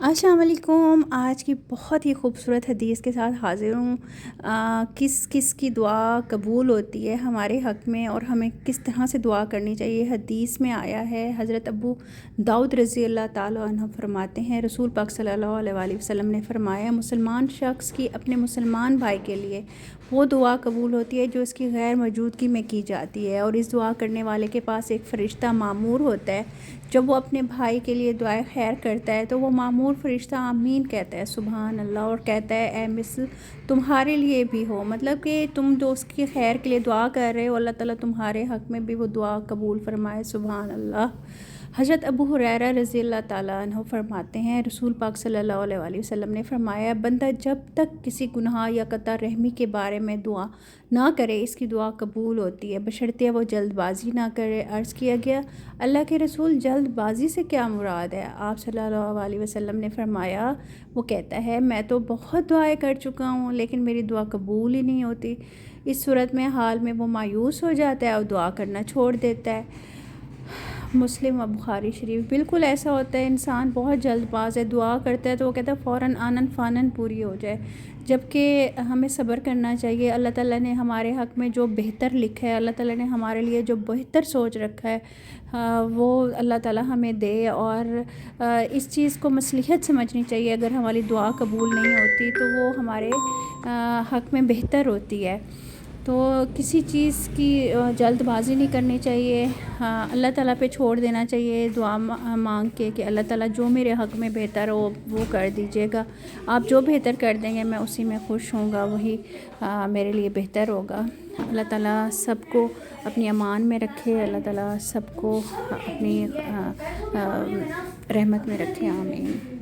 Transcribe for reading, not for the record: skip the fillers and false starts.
السلام علیکم۔ آج کی بہت ہی خوبصورت حدیث کے ساتھ حاضر ہوں۔ کس کس کی دعا قبول ہوتی ہے ہمارے حق میں اور ہمیں کس طرح سے دعا کرنی چاہیے، حدیث میں آیا ہے۔ حضرت ابو داؤد رضی اللہ تعالیٰ عنہ فرماتے ہیں، رسول پاک صلی اللہ علیہ وآلہ وسلم نے فرمایا، مسلمان شخص کی اپنے مسلمان بھائی کے لیے وہ دعا قبول ہوتی ہے جو اس کی غیر موجودگی میں کی جاتی ہے، اور اس دعا کرنے والے کے پاس ایک فرشتہ مامور ہوتا ہے۔ جب وہ اپنے بھائی کے لیے دعائے خیر کرتا ہے تو وہ مامور فرشتہ آمین کہتا ہے، سبحان اللہ، اور کہتا ہے اے مثل تمہارے لیے بھی ہو، مطلب کہ تم جو اس کی خیر کے لیے دعا کر رہے ہو، اللہ تعالیٰ تمہارے حق میں بھی وہ دعا قبول فرمائے، سبحان اللہ۔ حضرت ابو ہریرہ رضی اللہ تعالیٰ عنہ فرماتے ہیں، رسول پاک صلی اللہ علیہ وآلہ وسلم نے فرمایا، بندہ جب تک کسی گناہ یا قطع رحمی کے بارے میں دعا نہ کرے اس کی دعا قبول ہوتی ہے، بشرطیہ وہ جلد بازی نہ کرے۔ عرض کیا گیا، اللہ کے رسول جلد بازی سے کیا مراد ہے؟ آپ صلی اللہ علیہ وسلم نے فرمایا، وہ کہتا ہے میں تو بہت دعائیں کر چکا ہوں لیکن میری دعا قبول ہی نہیں ہوتی۔ اس صورت میں حال میں وہ مایوس ہو جاتا ہے اور دعا کرنا چھوڑ دیتا ہے۔ مسلم و بخاری شریف۔ بالکل ایسا ہوتا ہے، انسان بہت جلد باز ہے، دعا کرتا ہے تو وہ کہتا ہے فوراً آنن فانن پوری ہو جائے، جبکہ ہمیں صبر کرنا چاہیے۔ اللہ تعالیٰ نے ہمارے حق میں جو بہتر لکھا ہے، اللہ تعالیٰ نے ہمارے لیے جو بہتر سوچ رکھا ہے، وہ اللہ تعالیٰ ہمیں دے، اور اس چیز کو مصلحت سمجھنی چاہیے۔ اگر ہماری دعا قبول نہیں ہوتی تو وہ ہمارے حق میں بہتر ہوتی ہے، تو کسی چیز کی جلد بازی نہیں کرنی چاہیے، اللہ تعالیٰ پہ چھوڑ دینا چاہیے دعا مانگ کے کہ اللہ تعالیٰ جو میرے حق میں بہتر ہو وہ کر دیجیے گا، آپ جو بہتر کر دیں گے میں اسی میں خوش ہوں گا، وہی میرے لیے بہتر ہوگا۔ اللہ تعالیٰ سب کو اپنی امان میں رکھے، اللہ تعالیٰ سب کو اپنی رحمت میں رکھے، آمین۔